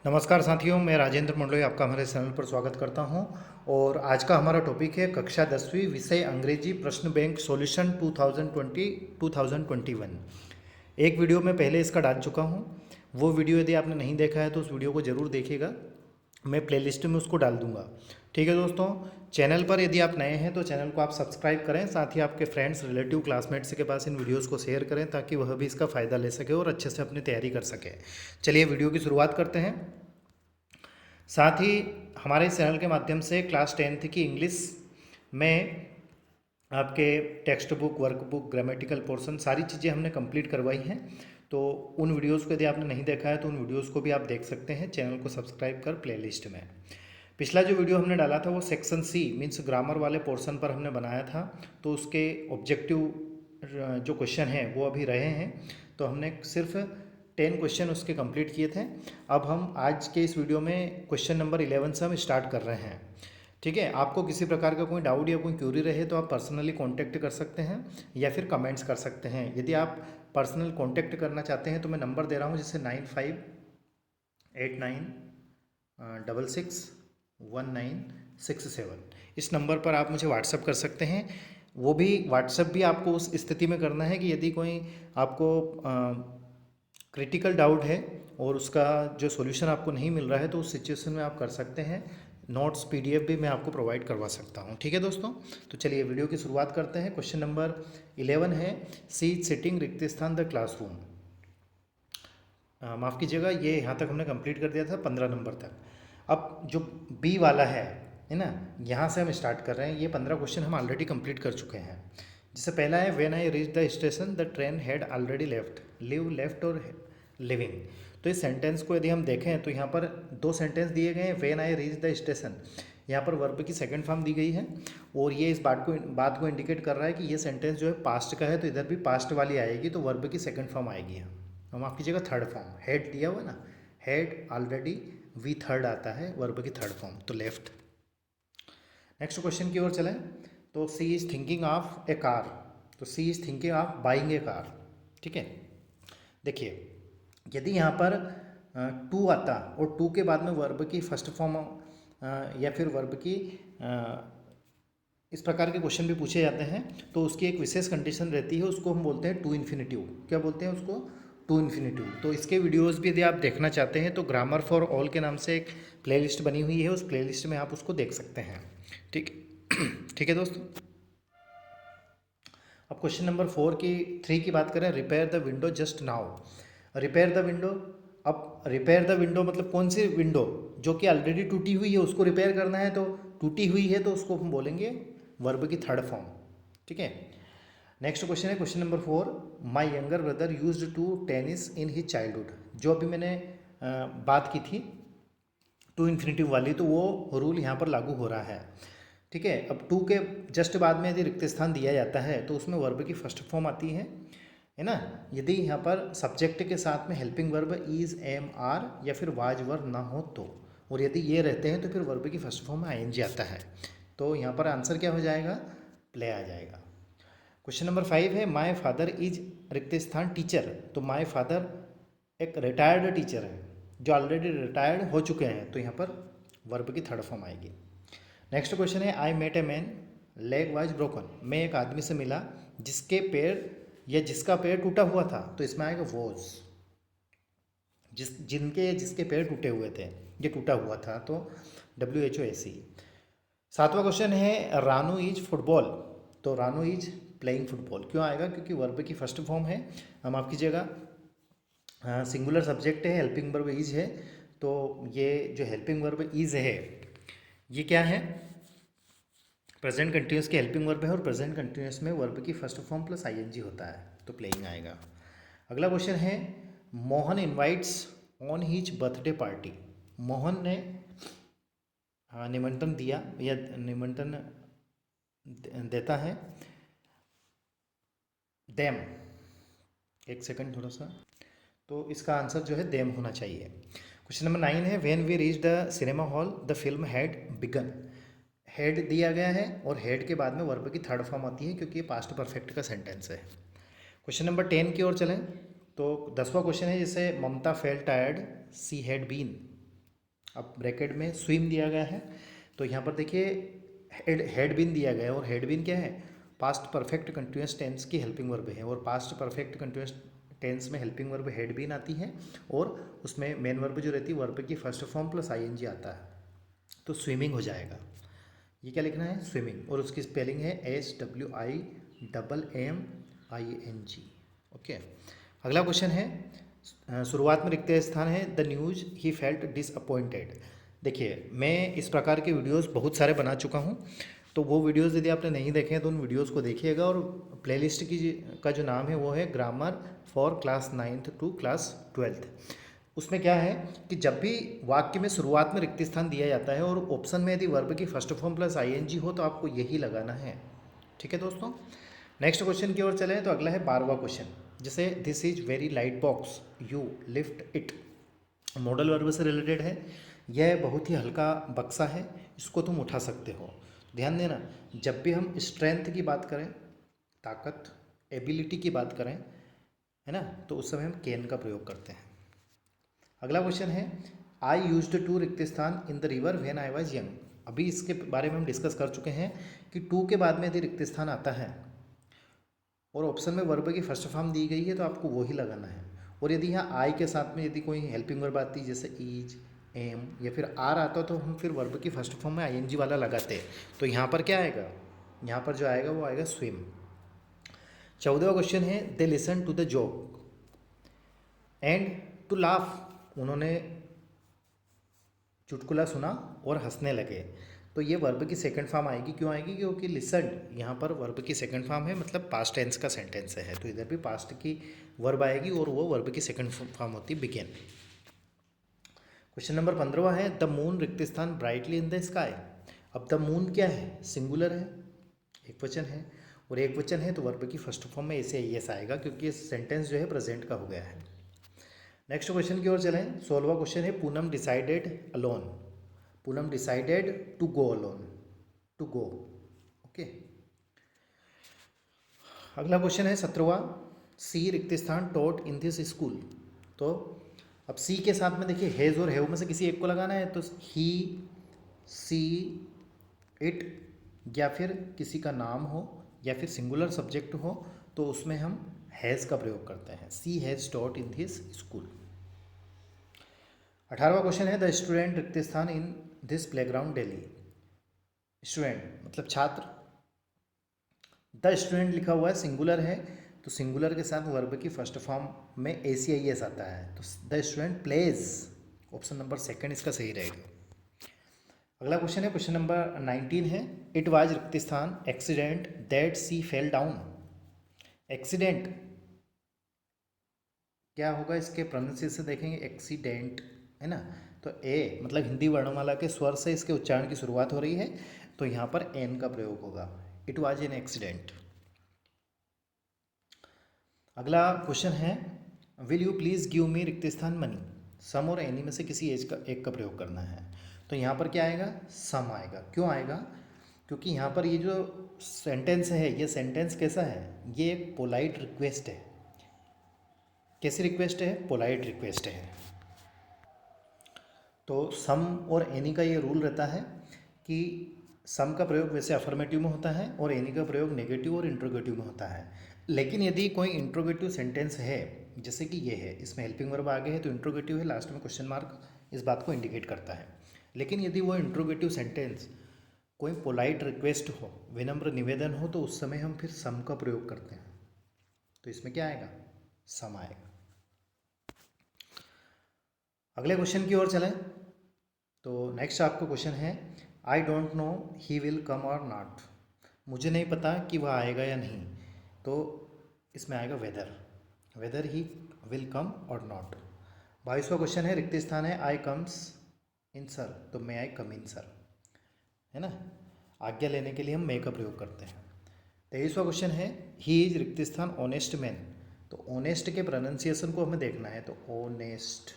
नमस्कार साथियों, मैं राजेंद्र मंडलोई आपका हमारे चैनल पर स्वागत करता हूं। और आज का हमारा टॉपिक है कक्षा 10वीं विषय अंग्रेजी प्रश्न बैंक सॉल्यूशन 2020-2021। एक वीडियो मैं पहले इसका डाल चुका हूं। वो वीडियो यदि आपने नहीं देखा है तो उस वीडियो को ज़रूर देखिएगा, मैं प्लेलिस्ट में उसको डाल दूंगा। ठीक है दोस्तों, चैनल पर यदि आप नए हैं तो चैनल को आप सब्सक्राइब करें, साथ ही आपके फ्रेंड्स, रिलेटिव, क्लासमेट्स के पास इन वीडियोस को शेयर करें ताकि वह भी इसका फ़ायदा ले सके और अच्छे से अपनी तैयारी कर सके। चलिए वीडियो की शुरुआत करते हैं। साथ ही हमारे इस चैनल के माध्यम से क्लास 10th की इंग्लिश में आपके text book, workbook, grammatical portion सारी चीज़ें हमने कंप्लीट करवाई हैं। तो उन वीडियोस को यदि आपने नहीं देखा है तो उन वीडियोस को भी आप देख सकते हैं चैनल को सब्सक्राइब कर प्लेलिस्ट में। पिछला जो वीडियो हमने डाला था वो सेक्शन सी मीन्स ग्रामर वाले पोर्शन पर हमने बनाया था। तो उसके ऑब्जेक्टिव जो क्वेश्चन हैं वो अभी रहे हैं। तो हमने सिर्फ 10 क्वेश्चन उसके कंप्लीट किए थे। अब हम आज के इस वीडियो में क्वेश्चन नंबर 11 से हम स्टार्ट कर रहे हैं। ठीक है, आपको किसी प्रकार का कोई डाउट या कोई क्यूरी रहे तो आप पर्सनली कांटेक्ट कर सकते हैं या फिर कमेंट्स कर सकते हैं। यदि आप पर्सनल कांटेक्ट करना चाहते हैं तो मैं नंबर दे रहा हूँ, जैसे 9589661967। इस नंबर पर आप मुझे व्हाट्सअप कर सकते हैं। वो भी व्हाट्सअप भी आपको उस स्थिति में करना है कि यदि कोई आपको क्रिटिकल डाउट है और उसका जो सॉल्यूशन आपको नहीं मिल रहा है तो उस सिचुएशन में आप कर सकते हैं। नोट्स पीडीएफ भी मैं आपको प्रोवाइड करवा सकता हूँ। ठीक है दोस्तों, तो चलिए वीडियो की शुरुआत करते हैं। क्वेश्चन नंबर 11 है, सी इज सिटिंग रिक्त स्थान द क्लासरूम। माफ़ कीजिएगा, ये यहाँ तक हमने कंप्लीट कर दिया था 15 नंबर तक। अब जो बी वाला है ना, यहाँ से हम स्टार्ट कर रहे हैं। ये 15 क्वेश्चन हम ऑलरेडी कंप्लीट कर चुके हैं। जैसे पहला है, when I reach the station the train had already left. Live, left और लिविंग। तो इस सेंटेंस को यदि हम देखें तो यहाँ पर दो सेंटेंस दिए गए हैं। When I reach the station, यहाँ पर वर्ब की सेकंड फॉर्म दी गई है और ये इस बात को इंडिकेट कर रहा है कि ये सेंटेंस जो है पास्ट का है, तो इधर भी पास्ट वाली आएगी तो वर्ब की सेकंड फॉर्म आएगी यहाँ। माफ़ कीजिएगा, थर्ड फॉर्म। हेड दिया हुआ ना, हेड ऑलरेडी वी थर्ड आता है, वर्ब की थर्ड फॉर्म, तो लेफ्ट। नेक्स्ट क्वेश्चन की ओर चलें तो she is thinking of a car. तो she is thinking of buying a car. ठीक है, देखिए यदि यहाँ पर टू आता और टू के बाद में वर्ब की फर्स्ट फॉर्म या फिर वर्ब की इस प्रकार के क्वेश्चन भी पूछे जाते हैं तो उसकी एक विशेष कंडीशन रहती है, उसको हम बोलते हैं टू इन्फिनिटिव। क्या बोलते हैं उसको? To infinitive. तो इसके वीडियोस भी यदि आप देखना चाहते हैं तो ग्रामर फॉर ऑल के नाम से एक प्लेलिस्ट बनी हुई है, उस प्लेलिस्ट में आप उसको देख सकते हैं। ठीक ठीक है दोस्तों। अब क्वेश्चन नंबर 3 की बात करें, repair the window just now. Repair the window, अब रिपेयर द विंडो मतलब कौन सी विंडो? जो कि ऑलरेडी टूटी हुई है उसको रिपेयर करना है, तो टूटी हुई है तो उसको हम बोलेंगे वर्ब की थर्ड फॉर्म। ठीक है, नेक्स्ट क्वेश्चन है question number 4, my younger brother used to tennis in his childhood. जो अभी मैंने बात की थी टू इन्फिनिटिव वाली, तो वो रूल यहाँ पर लागू हो रहा है। ठीक है, अब टू के जस्ट बाद में यदि रिक्त स्थान दिया जाता है तो उसमें वर्ब की फर्स्ट फॉर्म आती है ना। यदि यहाँ पर सब्जेक्ट के साथ में helping verb is, am, are या फिर वाज वर ना हो तो, और यदि ये रहते हैं तो फिर वर्ब की फर्स्ट फॉर्म में आईएनजी आता है। तो यहाँ पर आंसर क्या हो जाएगा? प्ले आ जाएगा। क्वेश्चन नंबर 5 है, माई फादर इज रिक्त स्थान टीचर। तो माई फादर एक रिटायर्ड टीचर है जो ऑलरेडी रिटायर्ड हो चुके हैं, तो यहाँ पर वर्ब की थर्ड फॉर्म आएगी। नेक्स्ट क्वेश्चन है, I met a man leg was broken. मैं एक आदमी से मिला जिसके पैर या जिसका पैर टूटा हुआ था, तो इसमें आएगा वॉज। जिसके पैर टूटे हुए थे, ये टूटा हुआ था, तो WHOAC। 7वां क्वेश्चन है, रानू इज फुटबॉल। तो रानू इज प्लेइंग फुटबॉल। क्यों आएगा? क्योंकि वर्ब की फर्स्ट फॉर्म है, माफ़ कीजिएगा, सिंगुलर सब्जेक्ट है, हेल्पिंग वर्ब इज है। तो ये जो हेल्पिंग वर्ब इज है ये क्या है? प्रेजेंट कंटिन्यूस के हेल्पिंग वर्ब है और प्रेजेंट कंटिन्यूस में वर्ब की फर्स्ट फॉर्म प्लस आईएनजी होता है, तो प्लेइंग आएगा। अगला क्वेश्चन है, Mohan invites on his birthday party. Mohan ने निमंत्रण दिया या निमंत्रण देता है देम। एक सेकंड थोड़ा सा, तो इसका आंसर जो है देम होना चाहिए। क्वेश्चन नंबर 9 है, when we reach the cinema hall the film had begun. Had दिया गया है और हेड के बाद में वर्ब की थर्ड फॉर्म आती है क्योंकि ये पास्ट परफेक्ट का सेंटेंस है। क्वेश्चन नंबर 10 की ओर चलें तो 10वां क्वेश्चन है, जैसे Mamta felt tired she had been. अब ब्रैकेट में स्विम दिया गया है, तो यहाँ पर देखिए हेड बीन दिया गया है, और हेड बीन क्या है, पास्ट परफेक्ट कंटिन्यूस टेंस की हेल्पिंग वर्ब है, और पास्ट परफेक्ट कंटिन्यूस टेंस में हेल्पिंग वर्ब हेड बीन आती है, और उसमें मेन वर्ब जो रहती है वर्ब की फर्स्ट फॉर्म प्लस आईएनजी आता है, तो स्विमिंग हो जाएगा। ये क्या लिखना है, स्विमिंग, और उसकी स्पेलिंग है SWIMMING। ओके, अगला क्वेश्चन है, शुरुआत में रिक्त स्थान है, the news he felt disappointed. देखिए मैं इस प्रकार के वीडियोस बहुत सारे बना चुका हूँ, तो वो वीडियोस यदि आपने नहीं देखे हैं तो उन वीडियोस को देखिएगा, और प्लेलिस्ट का जो नाम है वो है grammar for class 9th to class 12th। उसमें क्या है कि जब भी वाक्य में शुरुआत में रिक्त स्थान दिया जाता है और ऑप्शन में यदि वर्ब की फर्स्ट फॉर्म प्लस आईएनजी हो तो आपको यही लगाना है। ठीक है दोस्तों, नेक्स्ट क्वेश्चन की ओर चले तो अगला है 12वां क्वेश्चन, जैसे this is very light box you lift it. Modal verb से रिलेटेड है, यह बहुत ही हल्का बक्सा है, इसको तुम उठा सकते हो। ध्यान देना, जब भी हम स्ट्रेंथ की बात करें, ताकत, एबिलिटी की बात करें, है ना, तो उस समय हम कैन का प्रयोग करते हैं। अगला क्वेश्चन है, आई यूज्ड टू रिक्त स्थान in the river when I was young. अभी इसके बारे में हम डिस्कस कर चुके हैं कि टू के बाद में यदि रिक्त स्थान आता है और ऑप्शन में वर्ब की फर्स्ट फॉर्म दी गई है तो आपको वही लगाना है, और यदि यहाँ आई के साथ में यदि कोई हेल्पिंग वर्ब आती जैसे ईज, एम या फिर आर आता तो हम फिर वर्ब की फर्स्ट फॉर्म में आईएनजी वाला लगाते। तो यहाँ पर क्या आएगा, यहाँ पर जो आएगा वो आएगा स्विम। 14वां क्वेश्चन है, they listen to the joke and to laugh. उन्होंने चुटकुला सुना और हंसने लगे। तो ये वर्ब की सेकंड फॉर्म आएगी, क्यों आएगी, क्योंकि लिसन यहाँ पर वर्ब की सेकंड फॉर्म है, मतलब पास्ट टेंस का सेंटेंस है, तो इधर भी पास्ट की वर्ब आएगी और वो वर्ब की सेकंड फॉर्म होती है बिगिन। क्वेश्चन नंबर 15 है, द मून रिक्त स्थान ब्राइटली इन द स्काई। अब द मून क्या है, सिंगुलर है, एक वचन है, और एक वचन है तो वर्ब की फर्स्ट फॉर्म में ऐसे एस आएगा, क्योंकि ये सेंटेंस जो है प्रेजेंट का हो गया है। नेक्स्ट क्वेश्चन की ओर चलें, 16वां क्वेश्चन है, Poonam decided alone. Poonam decided to go alone, to go. Okay, अगला क्वेश्चन है 17वां, सी रिक्त स्थान टॉट इन दिस स्कूल। तो अब सी के साथ में देखिए हैज़ और हैव में से किसी एक को लगाना है, तो ही, सी, इट, या फिर किसी का नाम हो या फिर सिंगुलर सब्जेक्ट हो तो उसमें हम हैज़ का प्रयोग करते हैं, she has taught in this school. 18वां क्वेश्चन है, द स्टूडेंट रिक्त स्थान in this playground daily. Student मतलब छात्र, द स्टूडेंट लिखा हुआ है, सिंगुलर है, तो सिंगुलर के साथ वर्ब की फर्स्ट फॉर्म में ACIS आता है, तो the student plays, option number second इसका सही रहेगा। अगला क्वेश्चन है, क्वेश्चन नंबर 19 है, इट वाज रिक्त स्थान accident that she fell down. Accident क्या होगा, इसके प्रोनाउंसिएशन देखेंगे, एक्सीडेंट, है ना, तो ए मतलब हिंदी वर्णमाला के स्वर से इसके उच्चारण की शुरुआत हो रही है, तो यहाँ पर एन का प्रयोग होगा, इट वाज एन एक्सीडेंट। अगला क्वेश्चन है, will you please give me रिक्त स्थान मनी। सम और एनी में से किसी एक का प्रयोग करना है, तो यहाँ पर क्या आएगा, सम आएगा। क्यों आएगा, क्योंकि यहाँ पर ये जो सेंटेंस है, ये सेंटेंस कैसा है, ये एक पोलाइट रिक्वेस्ट है। कैसी रिक्वेस्ट है, पोलाइट रिक्वेस्ट है। तो सम और एनी का ये रूल रहता है कि सम का प्रयोग वैसे अफर्मेटिव में होता है और एनी का प्रयोग नेगेटिव और इंट्रोगेटिव में होता है। लेकिन यदि कोई इंट्रोगेटिव सेंटेंस है, जैसे कि ये है, इसमें हेल्पिंग वर्ब आगे है तो इंट्रोगेटिव है, लास्ट में क्वेश्चन मार्क इस बात को इंडिकेट करता है। लेकिन यदि वो इंट्रोगेटिव सेंटेंस कोई पोलाइट रिक्वेस्ट हो, विनम्र निवेदन हो, तो उस समय हम फिर सम का प्रयोग करते हैं, तो इसमें क्या आएगा, सम आएगा। अगले क्वेश्चन की ओर चलें, तो नेक्स्ट आपका क्वेश्चन है, I don't know he will come और नॉट। मुझे नहीं पता कि वह आएगा या नहीं, तो इसमें आएगा वेदर, वेदर ही विल कम और नॉट। 22वां क्वेश्चन है, रिक्त स्थान है, आई कम्स इन सर, तो मे आई कम इन सर, है ना, आज्ञा लेने के लिए हम मे का प्रयोग करते हैं। 23वां क्वेश्चन है, ही इज रिक्त स्थान ऑनेस्ट मैन। तो ऑनेस्ट के प्रोनाउंसिएशन को हमें देखना है, तो ऑनेस्ट,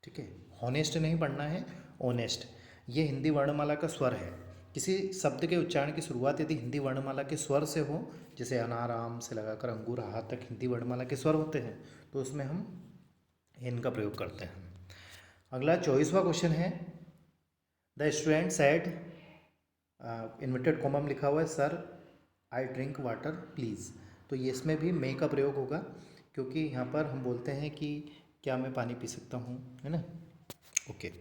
ठीक है, हॉनेस्ट नहीं पढ़ना है, ऑनेस्ट। ये हिंदी वर्णमाला का स्वर है। किसी शब्द के उच्चारण की शुरुआत यदि हिंदी वर्णमाला के स्वर से हो, जैसे अनार आम से लगाकर अंगूर हाथ तक हिंदी वर्णमाला के स्वर होते हैं, तो उसमें हम इन का प्रयोग करते हैं। अगला 24वां क्वेश्चन है, the student said, inverted comma में लिखा हुआ है sir I drink water please. तो ये इसमें भी मे का प्रयोग होगा, क्योंकि यहाँ पर हम बोलते हैं कि क्या मैं पानी पी सकता हूँ, है ना। ओके,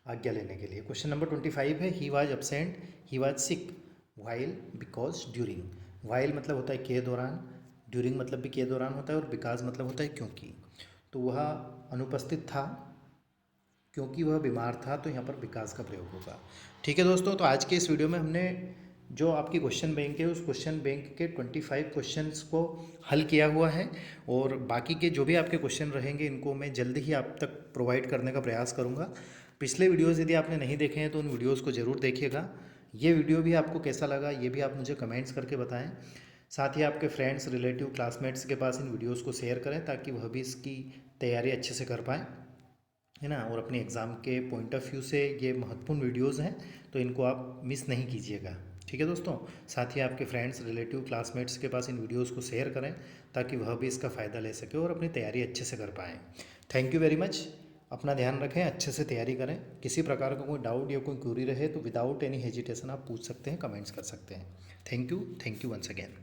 आज्ञा लेने के लिए। क्वेश्चन नंबर 25 है, he was absent, he was sick, while, because, during. While मतलब होता है के दौरान, ड्यूरिंग मतलब भी के दौरान होता है, और बिकॉज मतलब होता है क्योंकि। तो वह अनुपस्थित था क्योंकि वह बीमार था, तो यहाँ पर बिकॉज का प्रयोग होगा। ठीक है दोस्तों, तो आज के इस वीडियो में हमने जो आपकी क्वेश्चन बैंक है उस क्वेश्चन बैंक के 25 क्वेश्चंस को हल किया हुआ है, और बाकी के जो भी आपके क्वेश्चन रहेंगे इनको मैं जल्दी ही आप तक प्रोवाइड करने का प्रयास करूँगा। पिछले वीडियोज़ यदि आपने नहीं देखे हैं तो उन वीडियोज़ को ज़रूर देखिएगा। ये वीडियो भी आपको कैसा लगा ये भी आप मुझे कमेंट्स करके बताएं। साथ ही आपके फ्रेंड्स, रिलेटिव, क्लासमेट्स के पास इन वीडियोज़ को शेयर करें ताकि वह भी इसकी तैयारी अच्छे से कर पाएँ, है ना। और अपने एग्ज़ाम के पॉइंट ऑफ व्यू से ये महत्वपूर्ण वीडियोज़ हैं, तो इनको आप मिस नहीं कीजिएगा। ठीक है दोस्तों, साथ ही आपके फ्रेंड्स, रिलेटिव, क्लासमेट्स के पास इन वीडियोज़ को शेयर करें ताकि वह भी इसका फ़ायदा ले सके और अपनी तैयारी अच्छे से कर पाएँ। Thank you very much. अपना ध्यान रखें, अच्छे से तैयारी करें। किसी प्रकार का कोई डाउट या कोई क्वेरी रहे तो विदाउट एनी हेजिटेशन आप पूछ सकते हैं, कमेंट्स कर सकते हैं। Thank you once again.